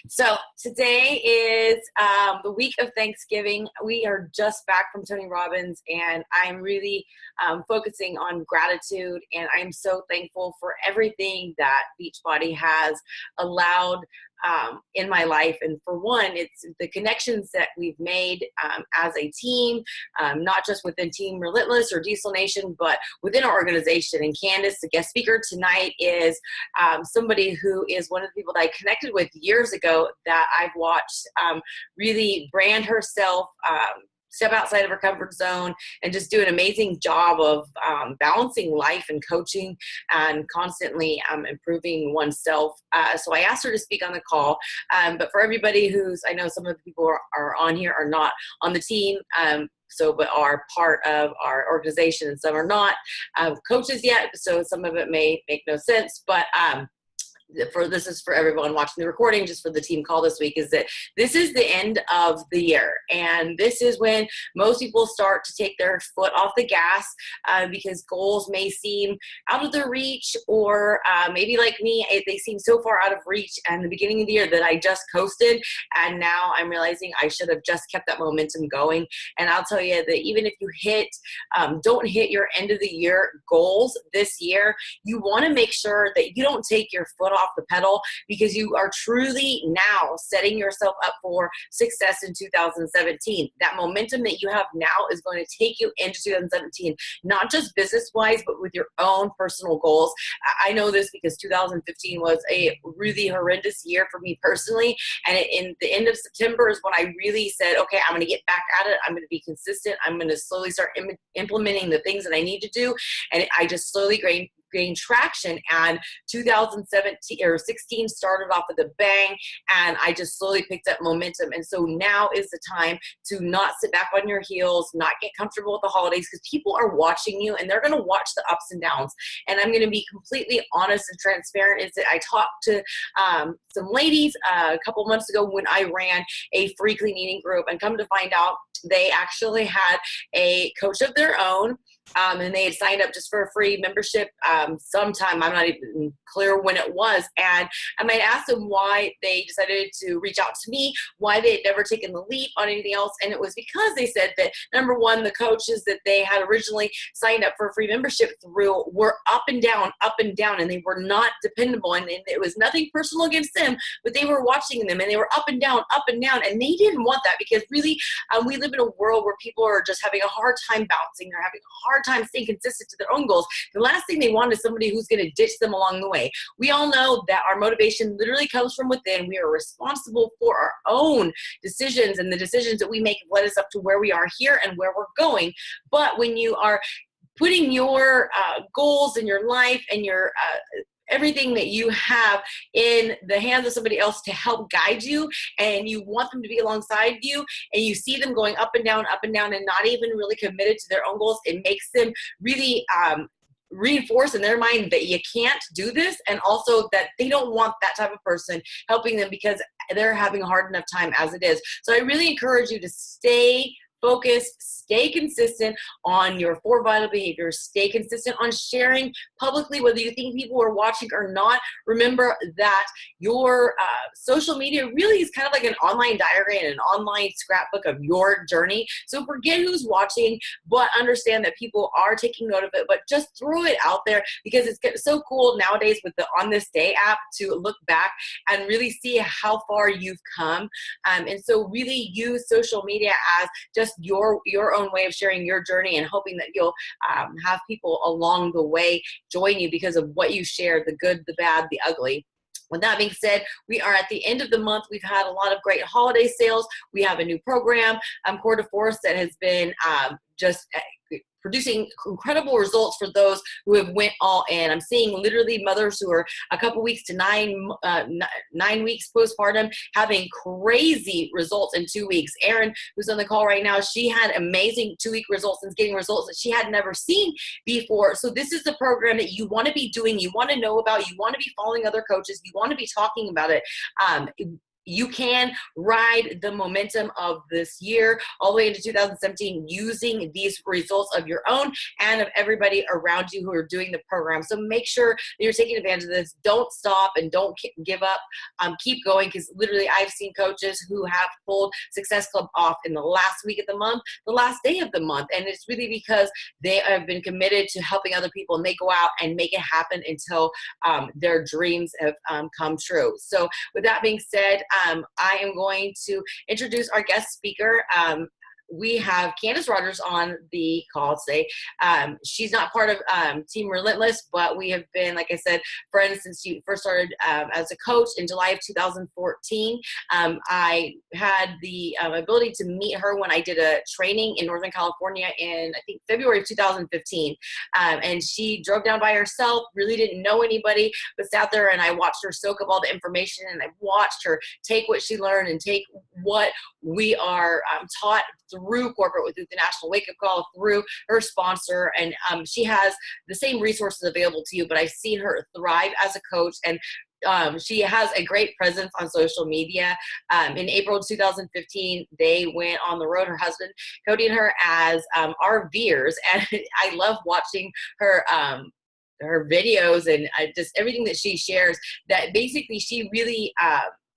So today is the week of Thanksgiving. We are just back from Tony Robbins, and I'm really focusing on gratitude. And I'm so thankful for everything that Beachbody has allowed in my life. And for one, it's the connections that we've made as a team, not just within Team Relentless or Diesel Nation, but within our organization. And Kandace, the guest speaker tonight, is somebody who is one of the people that I connected with years ago that I've watched really brand herself, step outside of her comfort zone, and just do an amazing job of balancing life and coaching and constantly improving oneself. So I asked her to speak on the call. But for everybody I know some of the people are on here are not on the team, but are part of our organization, and some are not coaches yet. So some of it may make no sense, but this is for everyone watching the recording, just for the team call this week, is that this is the end of the year. And this is when most people start to take their foot off the gas because goals may seem out of their reach, or maybe like me, they seem so far out of reach in the beginning of the year that I just coasted. And now I'm realizing I should have just kept that momentum going. And I'll tell you that even if you don't hit your end of the year goals this year, you want to make sure that you don't take your foot off the pedal, because you are truly now setting yourself up for success in 2017. That momentum that you have now is going to take you into 2017, not just business wise, but with your own personal goals. I know this because 2015 was a really horrendous year for me personally. And in the end of September is when I really said, okay, I'm going to get back at it. I'm going to be consistent. I'm going to slowly start implementing the things that I need to do. And I just slowly gain traction, and 2017 or 16 started off with a bang, and I just slowly picked up momentum. And so now is the time to not sit back on your heels, not get comfortable with the holidays, because people are watching you and they're going to watch the ups and downs. And I'm going to be completely honest and transparent, is that I talked to some ladies a couple months ago when I ran a free clean eating group, and come to find out they actually had a coach of their own. And they had signed up just for a free membership sometime. I'm not even clear when it was. And I might ask them why they decided to reach out to me, why they had never taken the leap on anything else. And it was because they said that, number one, the coaches that they had originally signed up for a free membership through were up and down, and they were not dependable. And it was nothing personal against them, but they were watching them and they were up and down. And they didn't want that, because really we live in a world where people are just having a hard time bouncing. They're having a hard time staying consistent to their own goals. The last thing they want is somebody who's going to ditch them along the way. We all know that our motivation literally comes from within. We are responsible for our own decisions, and the decisions that we make have led us up to where we are here and where we're going. But when you are putting your goals in your life and your everything that you have in the hands of somebody else to help guide you, and you want them to be alongside you, and you see them going up and down, and not even really committed to their own goals, it makes them really reinforce in their mind that you can't do this, and also that they don't want that type of person helping them because they're having a hard enough time as it is. So I really encourage you to stay focused, stay consistent on your 4 vital behaviors, stay consistent on sharing publicly, whether you think people are watching or not. Remember that your social media really is kind of like an online diary and an online scrapbook of your journey. So forget who's watching, but understand that people are taking note of it, but just throw it out there, because it's so cool nowadays with the On This Day app to look back and really see how far you've come. And so really use social media as just your own way of sharing your journey, and hoping that you'll have people along the way join you because of what you shared, the good, the bad, the ugly. With that being said, we are at the end of the month. We've had a lot of great holiday sales. We have a new program, Core to Force, that has been just producing incredible results for those who have went all in. I'm seeing literally mothers who are a couple weeks to 9 weeks postpartum having crazy results in 2 weeks. Erin, who's on the call right now, she had amazing 2-week results and getting results that she had never seen before. So this is the program that you want to be doing, you want to know about, you want to be following other coaches, you want to be talking about it. you can ride the momentum of this year all the way into 2017 using these results of your own and of everybody around you who are doing the program. So make sure that you're taking advantage of this. Don't stop and don't give up. Keep going, because literally I've seen coaches who have pulled Success Club off in the last week of the month, the last day of the month. And it's really because they have been committed to helping other people, and they go out and make it happen until their dreams have come true. So with that being said, I am going to introduce our guest speaker. We have Kandace Rogers on the call today. She's not part of Team Relentless, but we have been, like I said, friends since she first started as a coach in July of 2014. I had the ability to meet her when I did a training in Northern California in, I think, February of 2015. And she drove down by herself, really didn't know anybody, but sat there, and I watched her soak up all the information, and I watched her take what she learned and take what we are taught through corporate, through the National Wake Up Call, through her sponsor. And she has the same resources available to you, but I've seen her thrive as a coach, and she has a great presence on social media. In April 2015, they went on the road, her husband, Cody, and her, as RVers. And I love watching her videos and just everything that she shares, that basically she really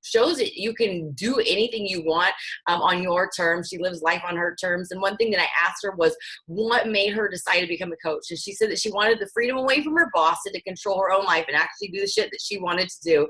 shows that you can do anything you want on your terms. She lives life on her terms. And one thing that I asked her was what made her decide to become a coach. And she said that she wanted the freedom away from her boss and to control her own life and actually do the shit that she wanted to do,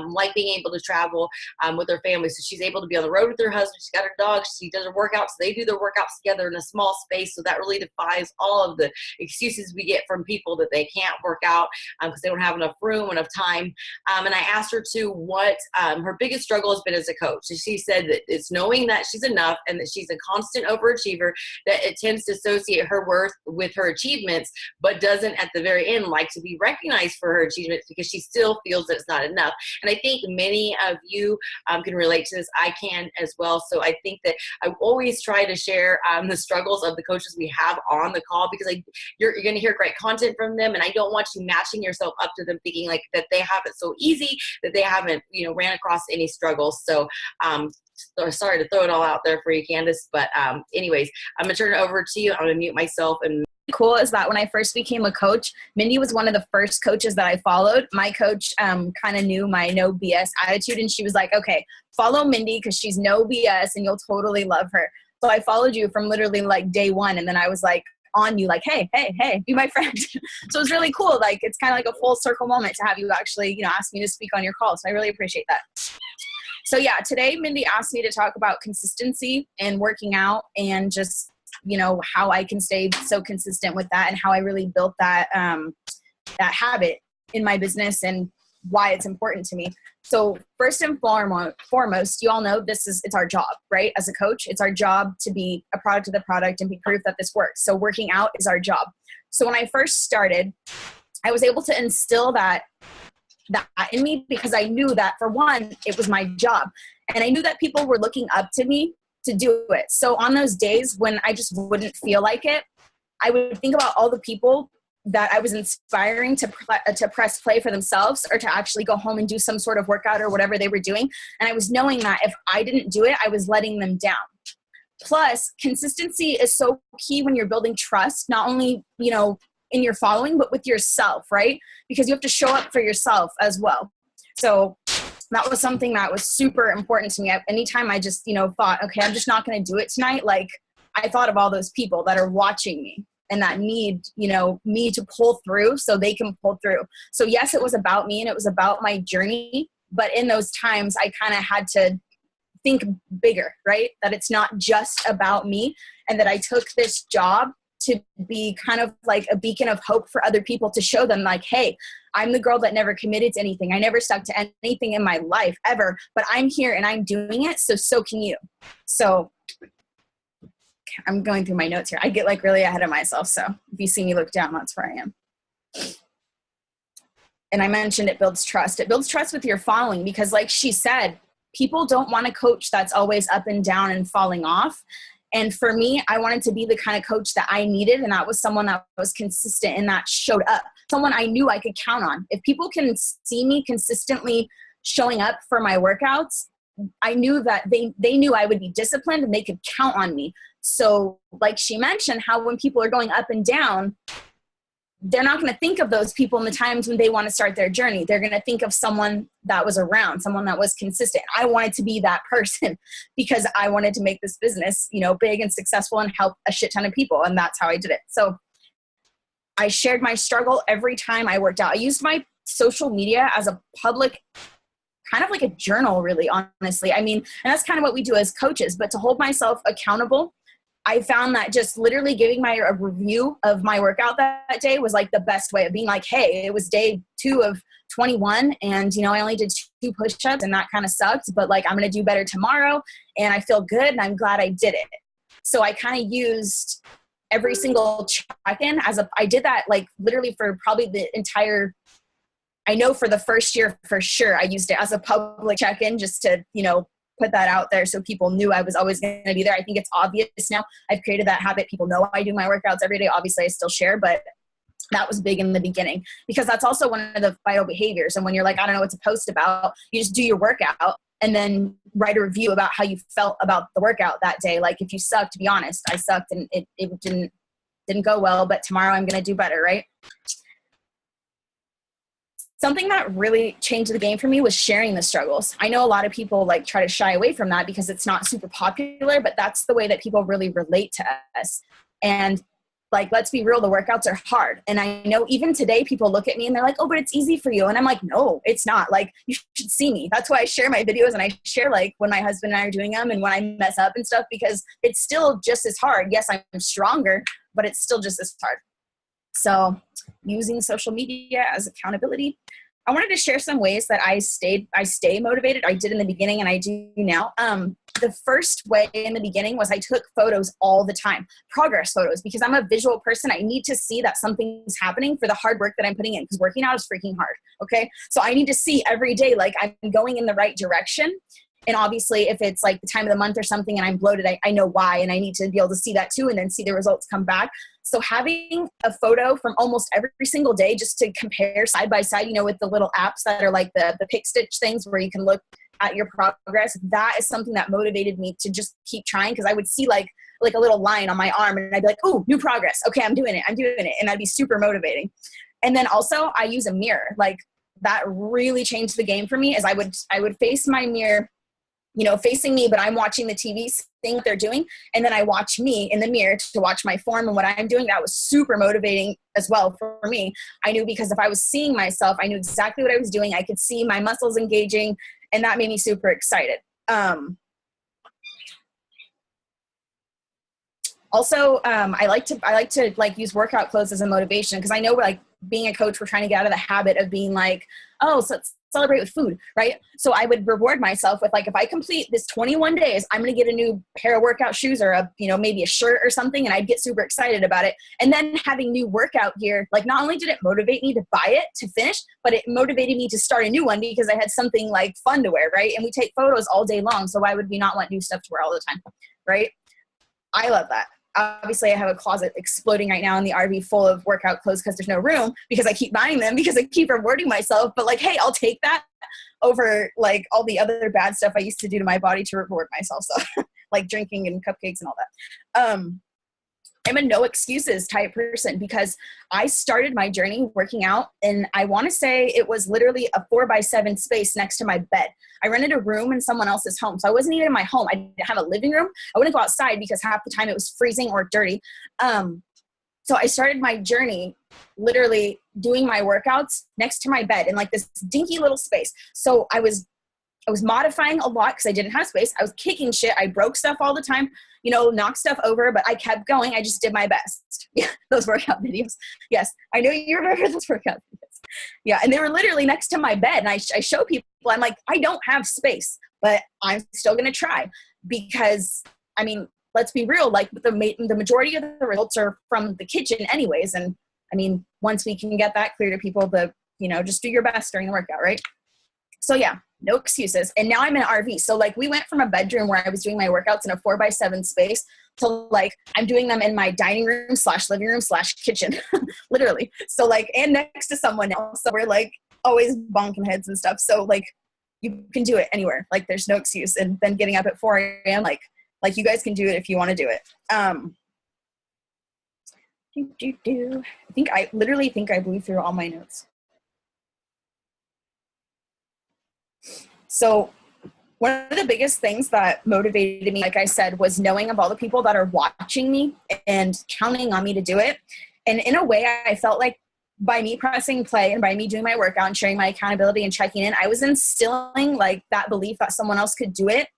like being able to travel with her family. So she's able to be on the road with her husband. She's got her dog. She does her workouts. They do their workouts together in a small space. So that really defies all of the excuses we get from people that they can't work out because they don't have enough room, enough time. And I asked her to what her biggest struggle has been as a coach. And she said that it's knowing that she's enough and that she's a constant overachiever, that it tends to associate her worth with her achievements, but doesn't at the very end like to be recognized for her achievements because she still feels that it's not enough. And I think many of you can relate to this. I can as well. So I think that I always try to share the struggles of the coaches we have on the call, because you're going to hear great content from them, and I don't want you matching yourself up to them thinking like that they have it so easy, that they haven't ran across any struggles. So sorry to throw it all out there for you, Kandace, but anyways, I'm gonna turn it over to you. I'm gonna mute myself. And cool is that when I first became a coach, Mindy was one of the first coaches that I followed. My coach kind of knew my no BS attitude, and she was like, okay, follow Mindy because she's no BS and you'll totally love her. So I followed you from literally like day one, and then I was like on you like, hey, be my friend. So it's really cool. Like, it's kind of like a full circle moment to have you actually, ask me to speak on your call. So I really appreciate that. So yeah, today Mindy asked me to talk about consistency and working out, and just, how I can stay so consistent with that, and how I really built that, that habit in my business, and why it's important to me. So first and foremost, you all know it's our job, right? As a coach, it's our job to be a product of the product and be proof that this works. So working out is our job. So when I first started, I was able to instill that in me, because I knew that, for one, it was my job. And I knew that people were looking up to me to do it. So on those days when I just wouldn't feel like it, I would think about all the people that I was inspiring to press play for themselves, or to actually go home and do some sort of workout or whatever they were doing. And I was knowing that if I didn't do it, I was letting them down. Plus, consistency is so key when you're building trust, not only, in your following, but with yourself, right? Because you have to show up for yourself as well. So that was something that was super important to me. Anytime I just, thought, okay, I'm just not going to do it tonight. Like, I thought of all those people that are watching me and that need, me to pull through so they can pull through. So yes, it was about me and it was about my journey. But in those times, I kind of had to think bigger, right? That it's not just about me, and that I took this job to be kind of like a beacon of hope for other people, to show them like, hey, I'm the girl that never committed to anything. I never stuck to anything in my life ever, but I'm here and I'm doing it. So can you. So I'm going through my notes here. I get like really ahead of myself. So if you see me look down, that's where I am. And I mentioned it builds trust. It builds trust with your following, because like she said, people don't want a coach that's always up and down and falling off. And for me, I wanted to be the kind of coach that I needed. And that was someone that was consistent and that showed up. Someone I knew I could count on. If people can see me consistently showing up for my workouts, I knew that they knew I would be disciplined and they could count on me. So like she mentioned, how when people are going up and down, they're not going to think of those people in the times when they want to start their journey. They're going to think of someone that was around, someone that was consistent. I wanted to be that person because I wanted to make this business, you know, big and successful and help a shit ton of people. And that's how I did it. So I shared my struggle every time I worked out. I used my social media as a public, kind of like a journal, really, honestly. I mean, and that's kind of what we do as coaches, but to hold myself accountable, I found that just literally giving a review of my workout that day was like the best way of being like, hey, it was day 2 of 21 and, you know, I only did 2 push-ups and that kind of sucked, but like, I'm going to do better tomorrow and I feel good and I'm glad I did it. So I kind of used every single check-in I did that like literally for probably the entire, I know for the first year for sure, I used it as a public check-in just to, you know, put that out there so people knew I was always going to be there. I think it's obvious now. I've created that habit. People know I do my workouts every day. Obviously, I still share, but that was big in the beginning because that's also one of the vital behaviors. And when you're like, I don't know what to post about, you just do your workout and then write a review about how you felt about the workout that day. Like if you sucked, be honest, I sucked and it didn't go well, but tomorrow I'm going to do better, right? Something that really changed the game for me was sharing the struggles. I know a lot of people like try to shy away from that because it's not super popular, but that's the way that people really relate to us. And like, let's be real, the workouts are hard. And I know even today people look at me and they're like, oh, but it's easy for you. And I'm like, no, it's not. Like, you should see me. That's why I share my videos and I share like when my husband and I are doing them and when I mess up and stuff, because it's still just as hard. Yes, I'm stronger, but it's still just as hard. So using social media as accountability, I wanted to share some ways that I stay motivated. I did in the beginning and I do now. The first way in the beginning was I took photos all the time, progress photos, because I'm a visual person. I need to see that something's happening for the hard work that I'm putting in because working out is freaking hard. Okay. So I need to see every day, like I'm going in the right direction. And obviously if it's like the time of the month or something and I'm bloated, I know why. And I need to be able to see that too and then see the results come back. So having a photo from almost every single day just to compare side by side, you know, with the little apps that are like the pick stitch things where you can look at your progress, that is something that motivated me to just keep trying because I would see like a little line on my arm and I'd be like, oh, new progress. Okay, I'm doing it. And that'd be super motivating. And then also I use a mirror. Like that really changed the game for me is I would face my mirror, you know, facing me, but I'm watching the TV thing they're doing. And then I watch me in the mirror to watch my form and what I'm doing. That was super motivating as well for me. I knew because if I was seeing myself, I knew exactly what I was doing. I could see my muscles engaging and that made me super excited. Also, I like to like use workout clothes as a motivation because I know like being a coach, we're trying to get out of the habit of being like, oh, so let's celebrate with food, right? So I would reward myself with like, if I complete this 21 days, I'm going to get a new pair of workout shoes or a, you know, maybe a shirt or something. And I'd get super excited about it. And then having new workout gear, like not only did it motivate me to buy it to finish, but it motivated me to start a new one because I had something like fun to wear, right? And we take photos all day long. So why would we not want new stuff to wear all the time, right? I love that. Obviously I have a closet exploding right now in the RV full of workout clothes because there's no room because I keep buying them because I keep rewarding myself. But like, hey, I'll take that over like all the other bad stuff I used to do to my body to reward myself. So like drinking and cupcakes and all that. I'm a no excuses type person because I started my journey working out and I want to say it was literally a 4x7 space next to my bed. I rented a room in someone else's home. So I wasn't even in my home. I didn't have a living room. I wouldn't go outside because half the time it was freezing or dirty. So I started my journey literally doing my workouts next to my bed in like this dinky little space. So I was modifying a lot because I didn't have space. I was kicking shit. I broke stuff all the time, you know, knocked stuff over, but I kept going. I just did my best. Yeah, those workout videos. Yes, I know you remember those workout videos. Yeah, and they were literally next to my bed. And I show people, I'm like, I don't have space, but I'm still going to try because, I mean, let's be real, like the majority of the results are from the kitchen anyways. And I mean, once we can get that clear to people, you know, just do your best during the workout, right? So yeah, no excuses. And now I'm in an RV. So like we went from a bedroom where I was doing my workouts in a 4x7 space to like, I'm doing them in my dining room / living room / kitchen, literally. So like, and next to someone else. So we're like always bonking heads and stuff. So like, you can do it anywhere. Like there's no excuse. And then getting up at 4 a.m. Like you guys can do it if you want to do it. I literally think I blew through all my notes. So one of the biggest things that motivated me, like I said, was knowing of all the people that are watching me and counting on me to do it. And in a way, I felt like by me pressing play and by me doing my workout and sharing my accountability and checking in, I was instilling like that belief that someone else could do it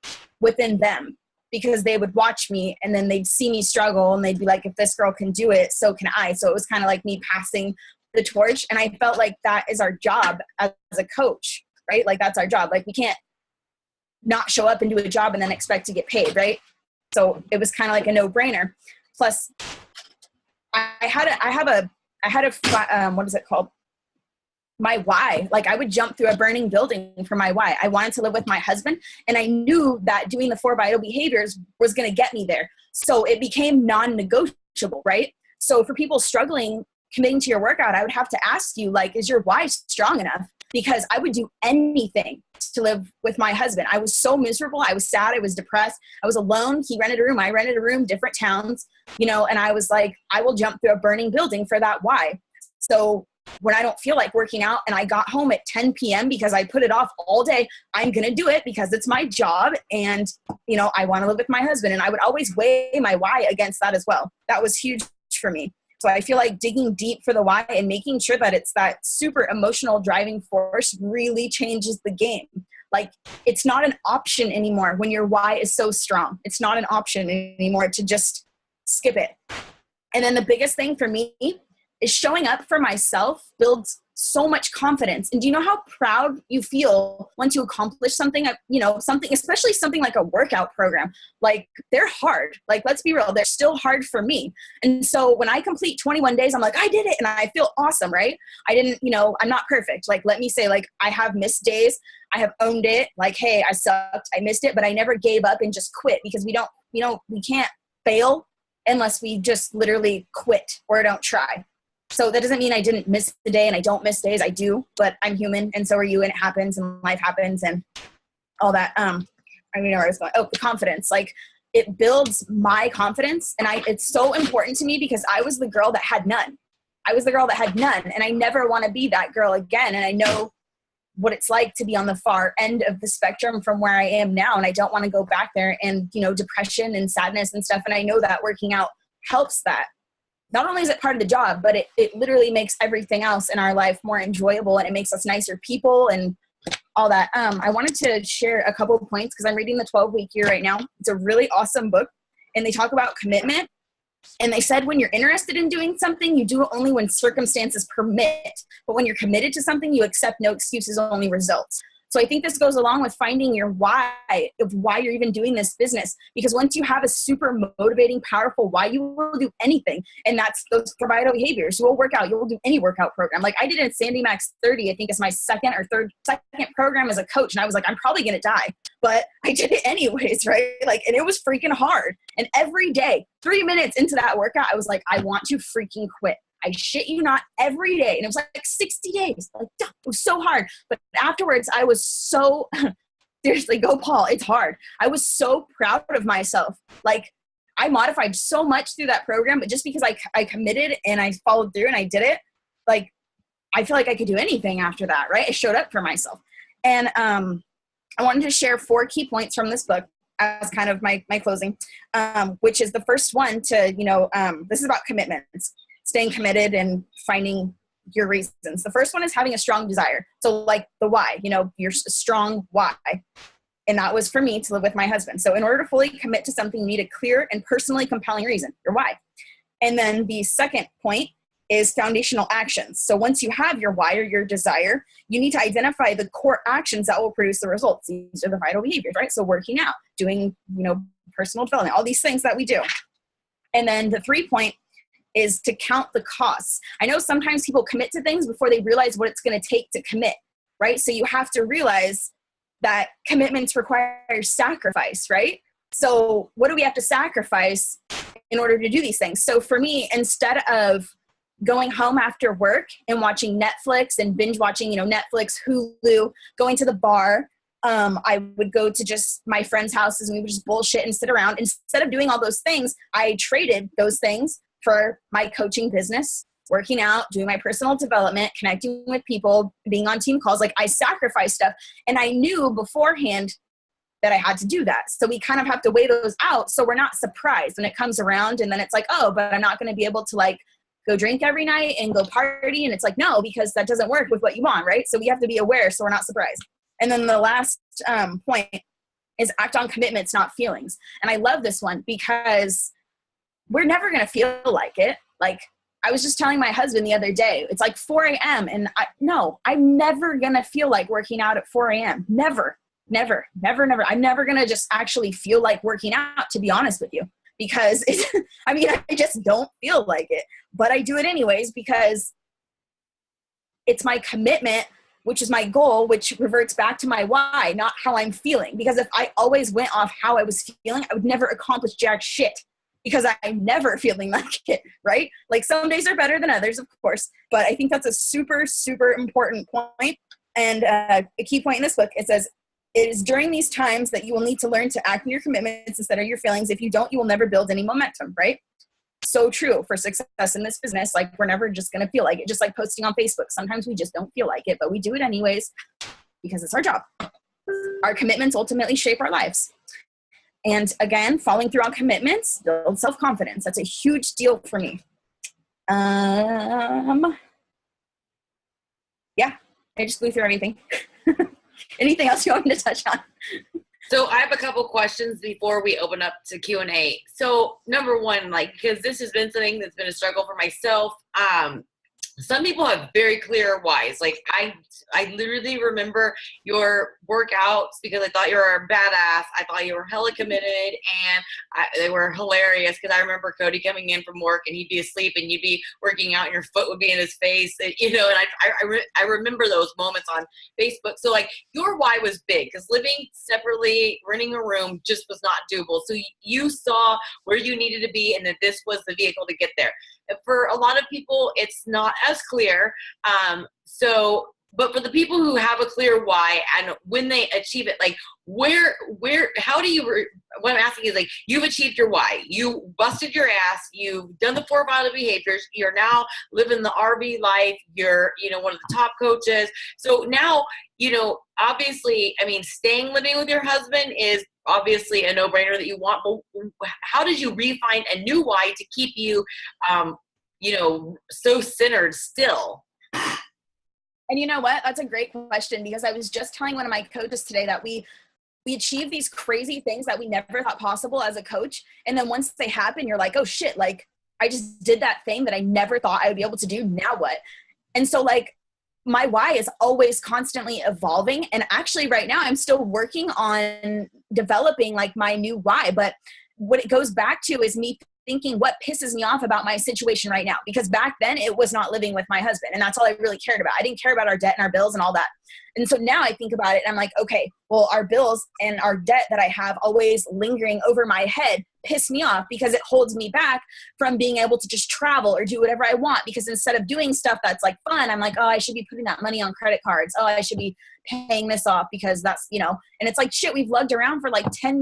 within them, because they would watch me and then they'd see me struggle and they'd be like, if this girl can do it, so can I. So it was kind of like me passing the torch. And I felt like that is our job as a coach, right? Like that's our job. Like we can't not show up and do a job and then expect to get paid, right? So it was kind of like a no-brainer. Plus I had a what is it called? My why. Like I would jump through a burning building for my why. I wanted to live with my husband, and I knew that doing the 4 vital behaviors was going to get me there. So it became non-negotiable, right? So for people struggling committing to your workout, I would have to ask you, like, is your why strong enough? Because I would do anything to live with my husband. I was so miserable. I was sad. I was depressed. I was alone. He rented a room. I rented a room, different towns, and I was like, I will jump through a burning building for that why. So when I don't feel like working out and I got home at 10 p.m. because I put it off all day, I'm going to do it because it's my job and, I want to live with my husband. And I would always weigh my why against that as well. That was huge for me. So I feel like digging deep for the why and making sure that it's that super emotional driving force really changes the game. Like it's not an option anymore when your why is so strong. It's not an option anymore to just skip it. And then the biggest thing for me is showing up for myself builds so much confidence. And do you know how proud you feel once you accomplish something, something, especially something like a workout program? Like they're hard. Like, let's be real. They're still hard for me. And so when I complete 21 days, I'm like, I did it. And I feel awesome, right? I'm not perfect. Like, let me say, like, I have missed days. I have owned it. Like, hey, I sucked. I missed it, but I never gave up and just quit, because we can't fail unless we just literally quit or don't try. So that doesn't mean I didn't miss the day, and I don't miss days. I do, but I'm human, and so are you, and it happens, and life happens, and all that. I don't know where I was going. Oh, the confidence. Like it builds my confidence, and it's so important to me because I was the girl that had none. And I never want to be that girl again. And I know what it's like to be on the far end of the spectrum from where I am now, and I don't want to go back there, and depression and sadness and stuff. And I know that working out helps that. Not only is it part of the job, but it literally makes everything else in our life more enjoyable, and it makes us nicer people and all that. I wanted to share a couple of points because I'm reading the 12-week year right now. It's a really awesome book, and they talk about commitment. And they said when you're interested in doing something, you do it only when circumstances permit. But when you're committed to something, you accept no excuses, only results. So I think this goes along with finding your why, of why you're even doing this business. Because once you have a super motivating, powerful why, you will do anything. And that's those vital behaviors. You will work out. You will do any workout program. Like I did it in Sandy Max 30, I think it's my second program as a coach. And I was like, I'm probably going to die. But I did it anyways, right? Like, and it was freaking hard. And every day, 3 minutes into that workout, I was like, I want to freaking quit. I shit you not, every day. And it was like 60 days. Like, it was so hard. But afterwards, I was so, seriously, go Paul, it's hard. I was so proud of myself. Like, I modified so much through that program, but just because I committed and I followed through and I did it, like, I feel like I could do anything after that, right? I showed up for myself. And I wanted to share 4 key points from this book as kind of my closing, which is the first one to, this is about commitments. Staying committed and finding your reasons. The first one is having a strong desire. So like the why, your strong why. And that was for me to live with my husband. So in order to fully commit to something, you need a clear and personally compelling reason, your why. And then the second point is foundational actions. So once you have your why or your desire, you need to identify the core actions that will produce the results. These are the vital behaviors, right? So working out, doing, personal development, all these things that we do. And then the 3-point is to count the costs. I know sometimes people commit to things before they realize what it's going to take to commit, right? So you have to realize that commitments require sacrifice, right? So what do we have to sacrifice in order to do these things? So for me, instead of going home after work and watching Netflix and binge watching, Netflix, Hulu, going to the bar, I would go to just my friends' houses and we would just bullshit and sit around. Instead of doing all those things, I traded those things for my coaching business, working out, doing my personal development, connecting with people, being on team calls. Like I sacrificed stuff, and I knew beforehand that I had to do that. So we kind of have to weigh those out so we're not surprised when it comes around, and then it's like, oh, but I'm not going to be able to like go drink every night and go party. And it's like, no, because that doesn't work with what you want, right? So we have to be aware so we're not surprised. And then the last point is act on commitments, not feelings. And I love this one because we're never going to feel like it. Like I was just telling my husband the other day, it's like 4 a.m. And I'm never going to feel like working out at 4 a.m. Never. I'm never going to just actually feel like working out, to be honest with you, because I just don't feel like it, but I do it anyways because it's my commitment, which is my goal, which reverts back to my why, not how I'm feeling. Because if I always went off how I was feeling, I would never accomplish jack shit because I'm never feeling like it, right? Like some days are better than others, of course, but I think that's a super, super important point. And a key point in this book, it says, it is during these times that you will need to learn to act on your commitments instead of your feelings. If you don't, you will never build any momentum, right? So true for success in this business. Like we're never just going to feel like it. Just like posting on Facebook. Sometimes we just don't feel like it, but we do it anyways because it's our job. Our commitments ultimately shape our lives. And again, following through on commitments builds self-confidence. That's a huge deal for me. Yeah, I just blew through everything. Anything else you want me to touch on? So I have a couple questions before we open up to Q&A. So number one, like, because this has been something that's been a struggle for myself. Some people have very clear whys. Like I literally remember your workouts because I thought you were a badass. I thought you were hella committed, and they were hilarious because I remember Cody coming in from work and he'd be asleep and you'd be working out and your foot would be in his face, and, and I remember those moments on Facebook. So like your why was big because living separately, renting a room just was not doable. So you saw where you needed to be and that this was the vehicle to get there. For a lot of people, it's not as clear. But for the people who have a clear why and when they achieve it, like how do you, what I'm asking is like, you've achieved your why. You busted your ass. You've done the 4 vital behaviors. You're now living the RV life. You're, one of the top coaches. So now, obviously, staying living with your husband is obviously a no-brainer that you want, but how did you refine a new why to keep you, so centered still? And you know what? That's a great question because I was just telling one of my coaches today that we achieve these crazy things that we never thought possible as a coach. And then once they happen, you're like, oh shit, like I just did that thing that I never thought I would be able to do. Now what? And so like my why is always constantly evolving. And actually right now I'm still working on developing like my new why. But what it goes back to is me thinking what pisses me off about my situation right now. Because back then it was not living with my husband. And that's all I really cared about. I didn't care about our debt and our bills and all that. And so now I think about it and I'm like, okay, well, our bills and our debt that I have always lingering over my head piss me off because it holds me back from being able to just travel or do whatever I want. Because instead of doing stuff that's like fun, I'm like, oh, I should be putting that money on credit cards. Oh, I should be paying this off because that's, and it's like, shit, we've lugged around for like 6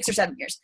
or 7 years.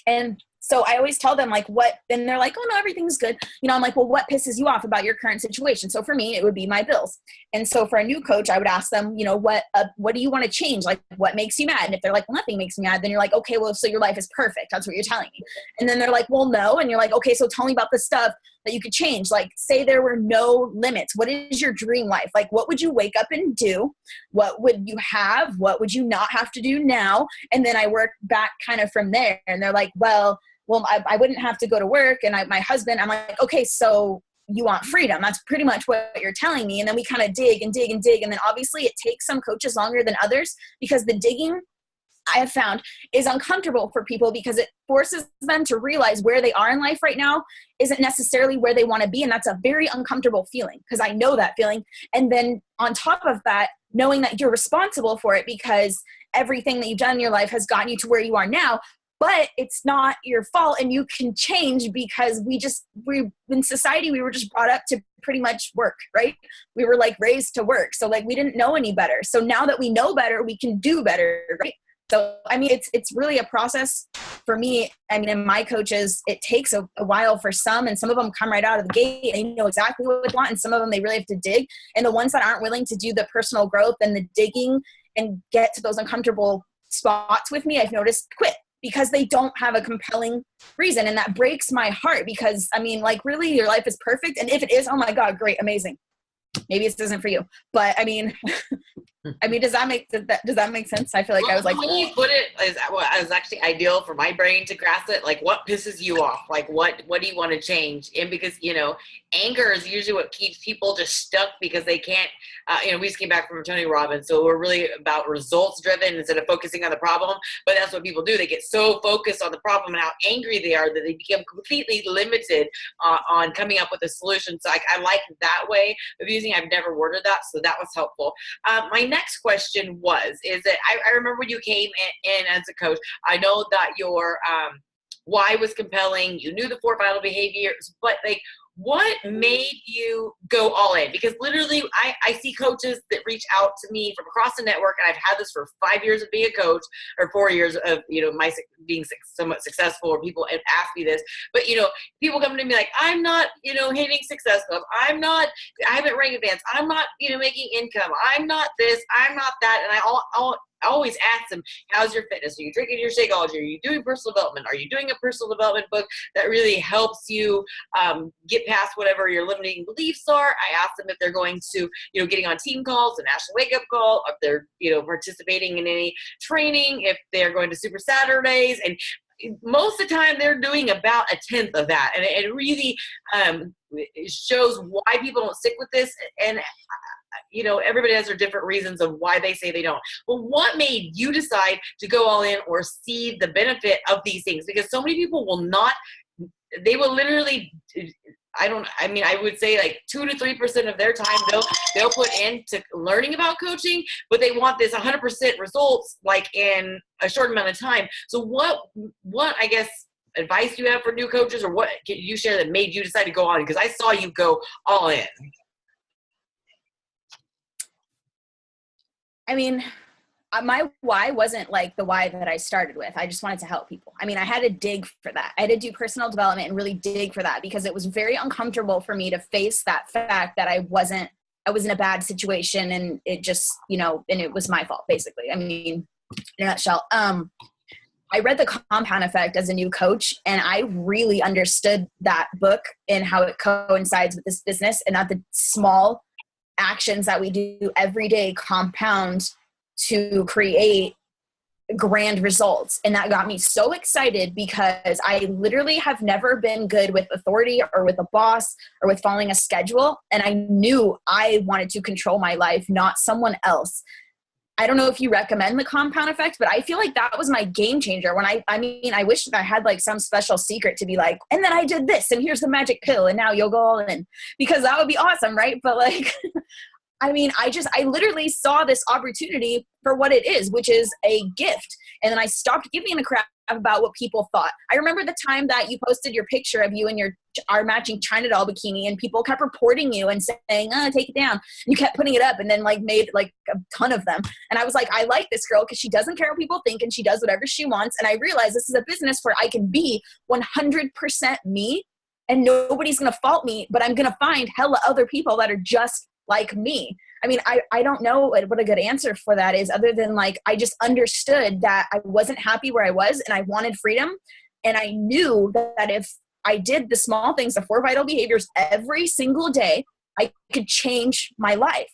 And so I always tell them like what, and they're like, oh no, everything's good. I'm like, well, what pisses you off about your current situation? So for me, it would be my bills. And so for a new coach, I would ask them, what do you want to change? Like what makes you mad? And if they're like, well, nothing makes me mad, then you're like, okay, well, so your life is perfect. That's what you're telling me. And then they're like, well, no. And you're like, okay, so tell me about the stuff that you could change. Like say there were no limits. What is your dream life? Like what would you wake up and do? What would you have? What would you not have to do now? And then I work back kind of from there. And they're like, well, I wouldn't have to go to work. And my husband, I'm like, okay, so you want freedom. That's pretty much what you're telling me. And then we kind of dig and dig and dig. And then obviously it takes some coaches longer than others because the digging I have found is uncomfortable for people because it forces them to realize where they are in life right now isn't necessarily where they want to be. And that's a very uncomfortable feeling because I know that feeling. And then on top of that, knowing that you're responsible for it because everything that you've done in your life has gotten you to where you are now, but it's not your fault and you can change because in society, we were just brought up to pretty much work, right? We were like raised to work. So like, we didn't know any better. So now that we know better, we can do better, right? So, I mean, it's really a process for me. I mean, and my coaches, it takes a while for some, and some of them come right out of the gate and they know exactly what they want. And some of them, they really have to dig. And the ones that aren't willing to do the personal growth and the digging and get to those uncomfortable spots with me, I've noticed quit because they don't have a compelling reason. And that breaks my heart because, I mean, like, really, your life is perfect. And if it is, oh my God, great, amazing. Maybe this isn't for you. But I mean, does that make sense? I feel like I was like, when you put it as actually ideal for my brain to grasp it, like what pisses you off? Like what do you want to change? And because, anger is usually what keeps people just stuck because they can't, we just came back from Tony Robbins. So we're really about results driven instead of focusing on the problem. But that's what people do. They get so focused on the problem and how angry they are that they become completely limited on coming up with a solution. So I like that way of using. I've never worded that. So that was helpful. My next question is that I remember when you came in as a coach, I know that your why was compelling. You knew the 4 vital behaviors, but like, what made you go all in? Because literally I see coaches that reach out to me from across the network, and I've had this for 5 years of being a coach, or 4 years of, my being somewhat successful, or people ask me this, but, people come to me like, I'm not, hitting Success Club. I haven't ranked advanced. I'm not, making income. I'm not this, I'm not that. And I always ask them, how's your fitness? Are you drinking your Shakeology? Are you doing personal development? Are you doing a personal development book that really helps you get past whatever your limiting beliefs are? I ask them if they're going to, getting on team calls, the National Wake Up Call, if they're, participating in any training, if they're going to Super Saturdays. And most of the time they're doing about a tenth of that. And it really it shows why people don't stick with this. And everybody has their different reasons of why they say they don't. Well, what made you decide to go all in or see the benefit of these things? Because so many people they will literally, I would say like 2 to 3% of their time they'll put into learning about coaching, but they want this 100% results like in a short amount of time. So what I guess advice do you have for new coaches, or what can you share that made you decide to go on? Because I saw you go all in. I mean, my why wasn't like the why that I started with. I just wanted to help people. I mean, I had to dig for that. I had to do personal development and really dig for that because it was very uncomfortable for me to face that fact that I was in a bad situation, and it just, and it was my fault basically. I mean, in a nutshell, I read The Compound Effect as a new coach, and I really understood that book and how it coincides with this business, and that the small actions that we do every day compound to create grand results. And that got me so excited because I literally have never been good with authority or with a boss or with following a schedule. And I knew I wanted to control my life, not someone else. I don't know if you recommend The Compound Effect, but I feel like that was my game changer. When I wish that I had like some special secret to be like, and then I did this, and here's the magic pill, and now you'll go all in, because that would be awesome, right? But like, I literally saw this opportunity for what it is, which is a gift. And then I stopped giving a crap about what people thought. I remember the time that you posted your picture of you in our matching China doll bikini, and people kept reporting you and saying, take it down. And you kept putting it up, and then like made like a ton of them. And I was like, I like this girl because she doesn't care what people think, and she does whatever she wants. And I realized this is a business where I can be 100% me, and nobody's going to fault me, but I'm going to find hella other people that are just like me. I mean, I don't know what a good answer for that is, other than like, I just understood that I wasn't happy where I was and I wanted freedom. And I knew that if I did the small things, the 4 vital behaviors every single day, I could change my life.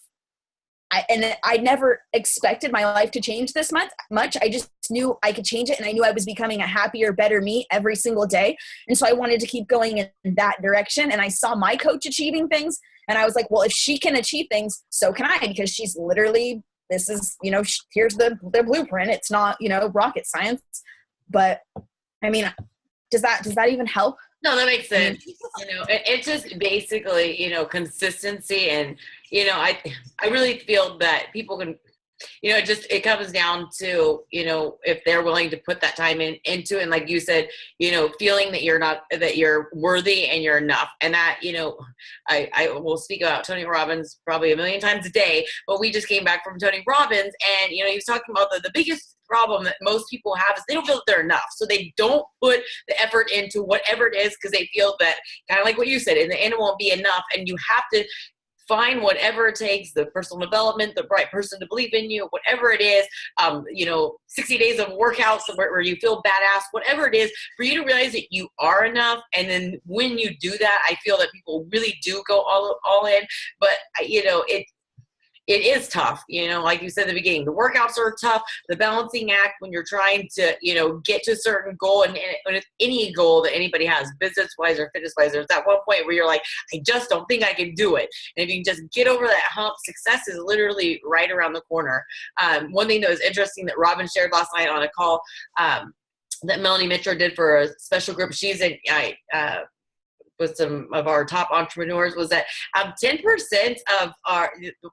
I never expected my life to change this much. I just knew I could change it, and I knew I was becoming a happier, better me every single day. And so I wanted to keep going in that direction. And I saw my coach achieving things, and I was like, well, if she can achieve things, so can I, because she's literally, this is, here's the blueprint. It's not, rocket science. But I mean, does that even help? No, that makes sense. It's just basically, consistency. And, I really feel that people can it comes down to, if they're willing to put that time into it. And like you said, feeling that you're worthy and you're enough. And that, I will speak about Tony Robbins probably a million times a day, but we just came back from Tony Robbins, and, he was talking about the biggest problem that most people have is they don't feel that they're enough. So they don't put the effort into whatever it is, because they feel that, kind of like what you said, in the end it won't be enough. And you have to find whatever it takes, the personal development, the right person to believe in you, whatever it is, 60 days of workouts where you feel badass, whatever it is, for you to realize that you are enough. And then when you do that, I feel that people really do go all in. But, it is tough, like you said at the beginning, the workouts are tough, the balancing act when you're trying to, get to a certain goal, and it's any goal that anybody has, business-wise or fitness-wise, there's that one point where you're like, I just don't think I can do it. And if you can just get over that hump, success is literally right around the corner. One thing that was interesting that Robin shared last night on a call that Melanie Mitchell did for a special group, she's with some of our top entrepreneurs, was that 10% of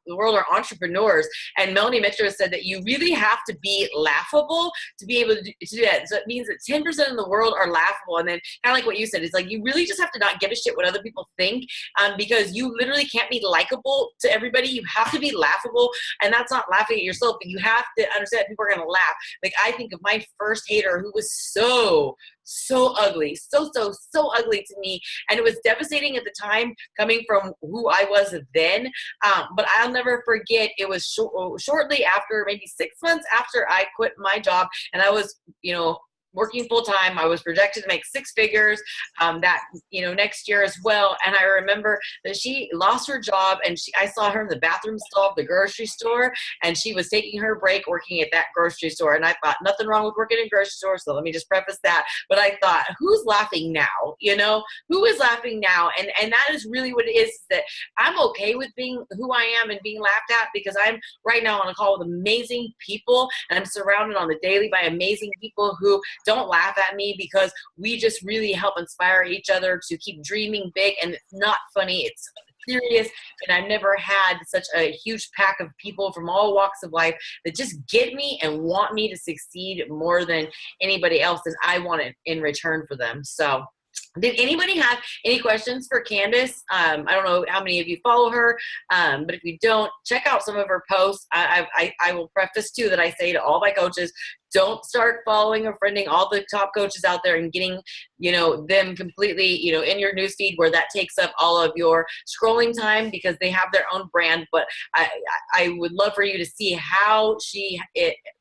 the world are entrepreneurs. And Melanie Mitchell said that you really have to be laughable to be able to do that. So it means that 10% of the world are laughable. And then kind of like what you said, it's like you really just have to not give a shit what other people think, because you literally can't be likable to everybody. You have to be laughable. And that's not laughing at yourself, but you have to understand that people are going to laugh. Like, I think of my first hater who was so ugly, so ugly to me. And it was devastating at the time, coming from who I was then. But I'll never forget, it was shortly after, maybe 6 months after I quit my job, and I was, working full time. I was projected to make 6 figures that, next year as well. And I remember that she lost her job, and I saw her in the bathroom stall of the grocery store, and she was taking her break working at that grocery store. And I thought, nothing wrong with working in a grocery store. So let me just preface that. But I thought, who's laughing now? Who is laughing now? And that is really what it is that I'm okay with being who I am and being laughed at, because I'm right now on a call with amazing people, and I'm surrounded on the daily by amazing people who don't laugh at me, because we just really help inspire each other to keep dreaming big. And it's not funny, it's serious. And I've never had such a huge pack of people from all walks of life that just get me and want me to succeed more than anybody else, and I want it in return for them. So did anybody have any questions for Kandace? I don't know how many of you follow her, but if you don't, check out some of her posts. I will preface too that I say to all my coaches, don't start following or friending all the top coaches out there and getting, them completely, in your newsfeed, where that takes up all of your scrolling time, because they have their own brand. But I would love for you to see how she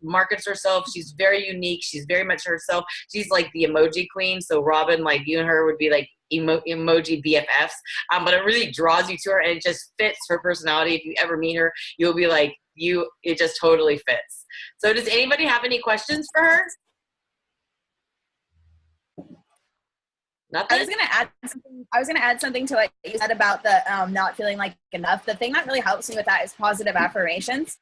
markets herself. She's very unique. She's very much herself. She's like the emoji queen. So Robin, like you and her would be like emoji BFFs. But it really draws you to her, and it just fits her personality. If you ever meet her, you'll be like, it just totally fits. So does anybody have any questions for her? Nothing? I was gonna add something to what you said about the not feeling like enough. The thing that really helps me with that is positive affirmations,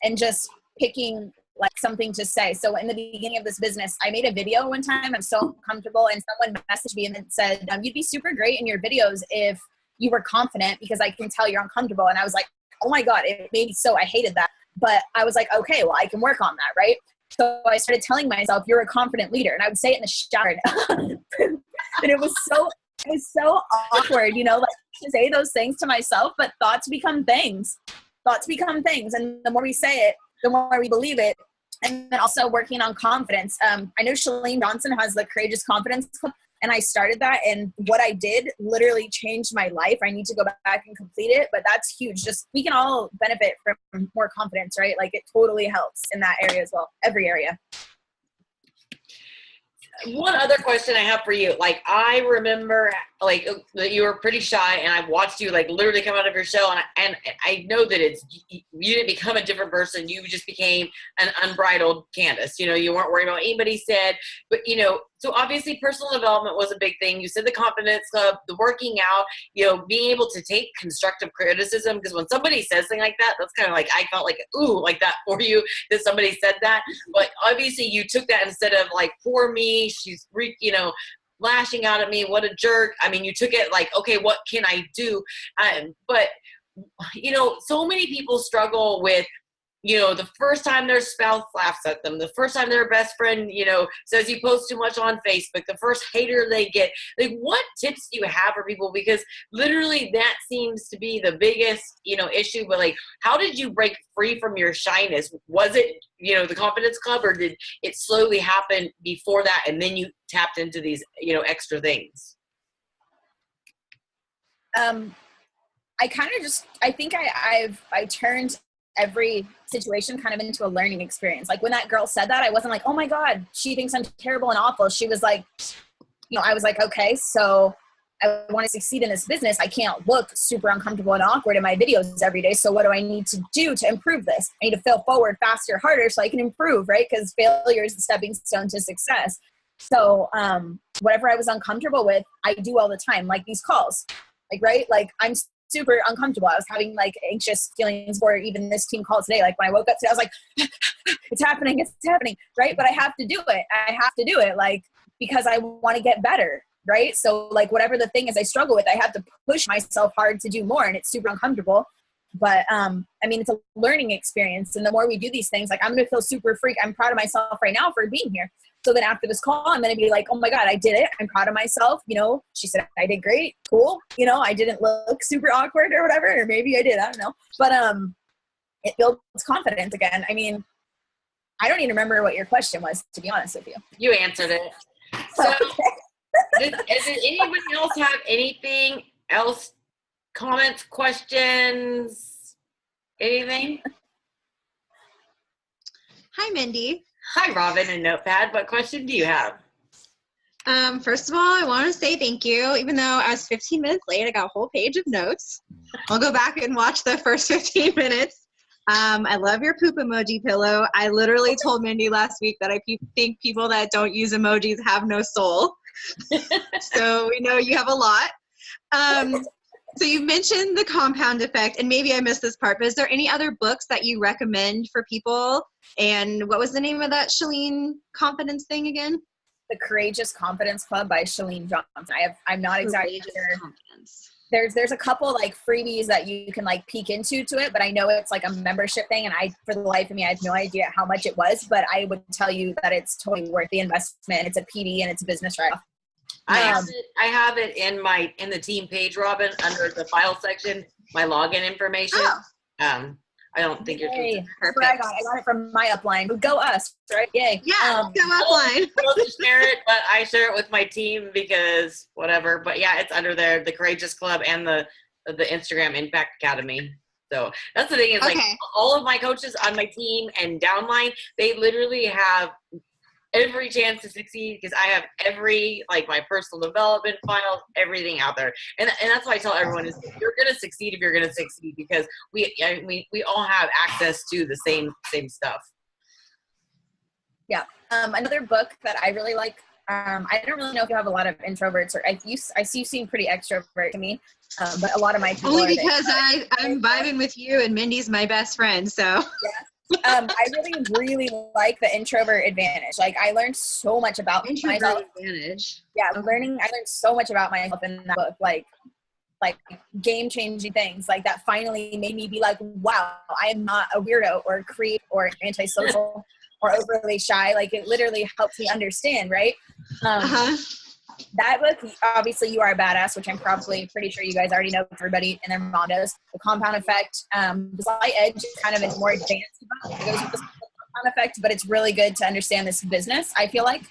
and just picking like something to say. So in the beginning of this business, I made a video one time. I'm so comfortable, and someone messaged me and then said, you'd be super great in your videos if you were confident, because I can tell you're uncomfortable. And I was like, oh my God, it made me so, I hated that. But I was like, okay, well, I can work on that, right? So I started telling myself, you're a confident leader. And I would say it in the shower. And it was so awkward, like to say those things to myself, but thoughts become things. And the more we say it, the more we believe it. And then also working on confidence. I know Chalene Johnson has the Courageous Confidence Club, and I started that, and what I did literally changed my life. I need to go back and complete it, but that's huge. Just, we can all benefit from more confidence, right? Like, it totally helps in that area as well, every area. One other question I have for you. Like, I remember that you were pretty shy, and I've watched you literally come out of your shell, and I know that you didn't become a different person. You just became an unbridled Kandace. You weren't worried about what anybody said, but so obviously personal development was a big thing. You said the confidence club, the working out, being able to take constructive criticism, because when somebody says something like that, that's kind of like, I felt like, ooh, like that for you, that somebody said that. But obviously you took that instead of poor me, she's, lashing out at me, what a jerk. I mean, you took it like, okay, what can I do? But so many people struggle with the first time their spouse laughs at them, the first time their best friend, says you post too much on Facebook, the first hater they get. Like, what tips do you have for people? Because literally that seems to be the biggest, issue. But like, how did you break free from your shyness? Was it, the Confidence Club, or did it slowly happen before that and then you tapped into these, extra things? I think I turned every situation kind of into a learning experience. Like when that girl said that, I wasn't like, oh my God, she thinks I'm terrible and awful. She was like, I was like, okay, so I want to succeed in this business. I can't look super uncomfortable and awkward in my videos every day. So what do I need to do to improve this? I need to fail forward faster, harder so I can improve, right? Because failure is the stepping stone to success. So whatever I was uncomfortable with, I do all the time, like these calls, like, right? Like I'm super uncomfortable. I was having like anxious feelings for even this team call today. Like when I woke up today, I was like, it's happening, right? But I have to do it. Like, because I want to get better, right? So like whatever the thing is I struggle with, I have to push myself hard to do more, and it's super uncomfortable. But it's a learning experience. And the more we do these things, like I'm going to feel super I'm proud of myself right now for being here. So then after this call, I'm going to be like, oh my God, I did it. I'm proud of myself. She said, I did great. Cool. I didn't look super awkward or whatever, or maybe I did. I don't know. But it builds confidence again. I mean, I don't even remember what your question was, to be honest with you. You answered it. So does anybody else have anything else? Comments, questions, anything? Hi, Mindy. Hi, Robin and Notepad. What question do you have? First of all, I want to say thank you. Even though I was 15 minutes late, I got a whole page of notes. I'll go back and watch the first 15 minutes. I love your poop emoji pillow. I literally told Mindy last week that I think people that don't use emojis have no soul. So we know you have a lot. So you mentioned the compound effect, and maybe I missed this part, but is there any other books that you recommend for people? And what was the name of that Shalene confidence thing again? The Courageous Confidence Club by Shalene Johnson. I'm not exactly sure. There's a couple like freebies that you can like peek into it, but I know it's like a membership thing, and for the life of me, I have no idea how much it was, but I would tell you that it's totally worth the investment. It's a PD and it's a business write-off. I have it in the team page, Robin, under the file section, my login information. Oh. I don't think you're perfect. I got it from my upline. Go us, right? Yay. Yeah, go upline. I don't share it, but I share it with my team because whatever. But yeah, it's under there, the Courageous Club and the Instagram Impact Academy. So that's the thing is like all of my coaches on my team and downline, they literally have every chance to succeed because I have every, like my personal development files, everything out there. And that's why I tell everyone is you're going to succeed if you're going to succeed because we all have access to the same stuff. Yeah. Another book that I really like, I don't really know if you have a lot of introverts or I see you seem pretty extrovert to me, but a lot of my people only because I'm vibing with you and Mindy's my best friend. So yeah. I really like the Introvert Advantage. Like I learned so much about myself. Advantage. Yeah, I learned so much about myself in that book. Like game-changing things. Like that finally made me be like, wow, I am not a weirdo or creep or antisocial or overly shy. Like it literally helps me understand, right? That book, obviously You Are a Badass, which I'm probably pretty sure you guys already know, everybody and their mom does. The Compound Effect, the Slight Edge is kind of a more advanced book. It goes with the Compound Effect, but it's really good to understand this business, I feel like.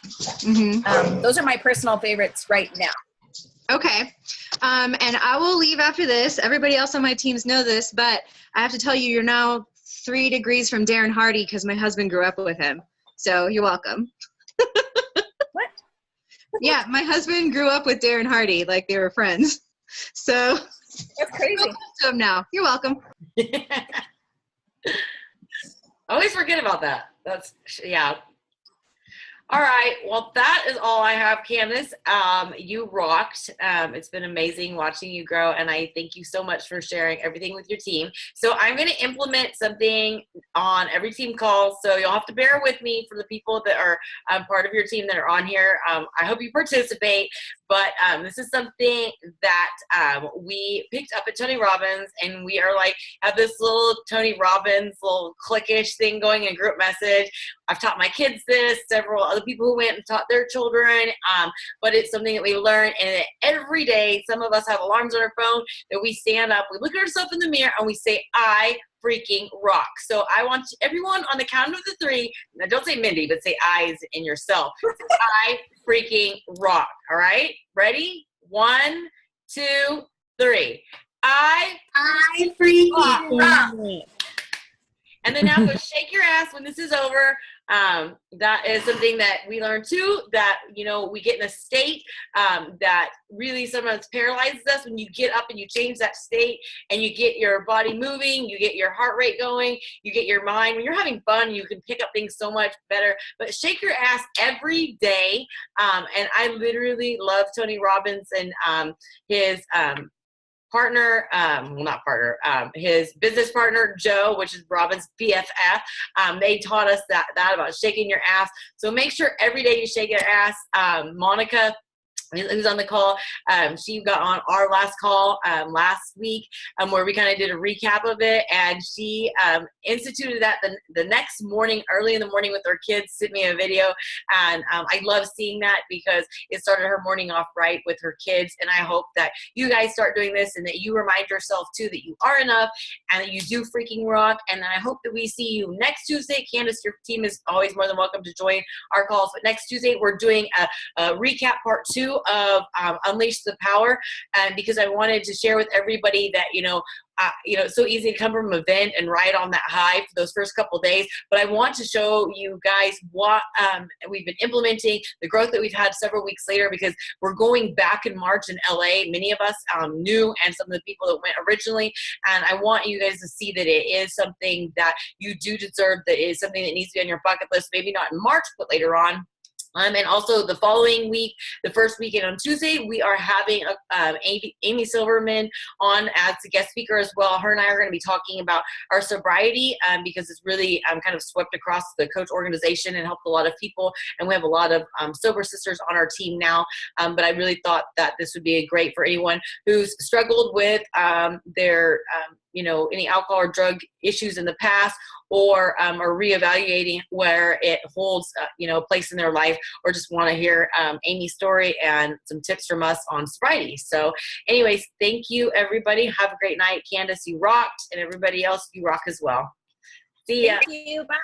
Those are my personal favorites right now. Okay. And I will leave after this. Everybody else on my teams know this, but I have to tell you, you're now 3 degrees from Darren Hardy because my husband grew up with him. So you're welcome. What? Yeah, my husband grew up with Darren Hardy, like they were friends. So that's crazy. To him now. You're welcome. I always forget about that. That's yeah. All right. Well, that is all I have, Kandace. You rocked. It's been amazing watching you grow, and I thank you so much for sharing everything with your team. So I'm going to implement something on every team call, so you'll have to bear with me for the people that are part of your team that are on here. I hope you participate, but this is something that we picked up at Tony Robbins, and we are like, have this little Tony Robbins little cliquish thing going in group message. I've taught my kids this, several other people who went and taught their children, but it's something that we learn, and every day, some of us have alarms on our phone that we stand up, we look at ourselves in the mirror, and we say, I freaking rock. So I want everyone on the count of the 3, now don't say Mindy, but say I's in yourself. I freaking rock. All right? Ready? 1, 2, 3. I freaking rock. And then now go shake your ass when this is over. That is something that we learned too, that, you know, we get in a state that really sometimes paralyzes us when you get up and you change that state and you get your body moving, you get your heart rate going, you get your mind. When you're having fun, you can pick up things so much better. But shake your ass every day. And I literally love Tony Robbins and his partner, well, not partner, his business partner, Joe, which is Robin's BFF. They taught us that about shaking your ass. So make sure every day you shake your ass. Monica, who's on the call, she got on our last call last week where we kind of did a recap of it, and she instituted that the next morning, early in the morning with her kids, sent me a video, and I love seeing that because it started her morning off right with her kids, and I hope that you guys start doing this and that you remind yourself too that you are enough and that you do freaking rock, and then I hope that we see you next Tuesday. Kandace, your team is always more than welcome to join our calls, but next Tuesday we're doing a recap part 2 of Unleash the Power, and because I wanted to share with everybody that, it's so easy to come from an event and ride on that high for those first couple of days, but I want to show you guys what we've been implementing, the growth that we've had several weeks later, because we're going back in March in LA, many of us new, and some of the people that went originally, and I want you guys to see that it is something that you do deserve, that is something that needs to be on your bucket list, maybe not in March, but later on. And also the following week, the first weekend on Tuesday, we are having Amy Silverman on as a guest speaker as well. Her and I are going to be talking about our sobriety because it's really kind of swept across the coach organization and helped a lot of people. And we have a lot of sober sisters on our team now. But I really thought that this would be great for anyone who's struggled with their any alcohol or drug issues in the past, or are reevaluating where it holds, a place in their life, or just want to hear Amy's story and some tips from us on sobriety. So anyways, thank you, everybody. Have a great night. Kandace, you rocked, and everybody else, you rock as well. See ya. Thank you. Bye.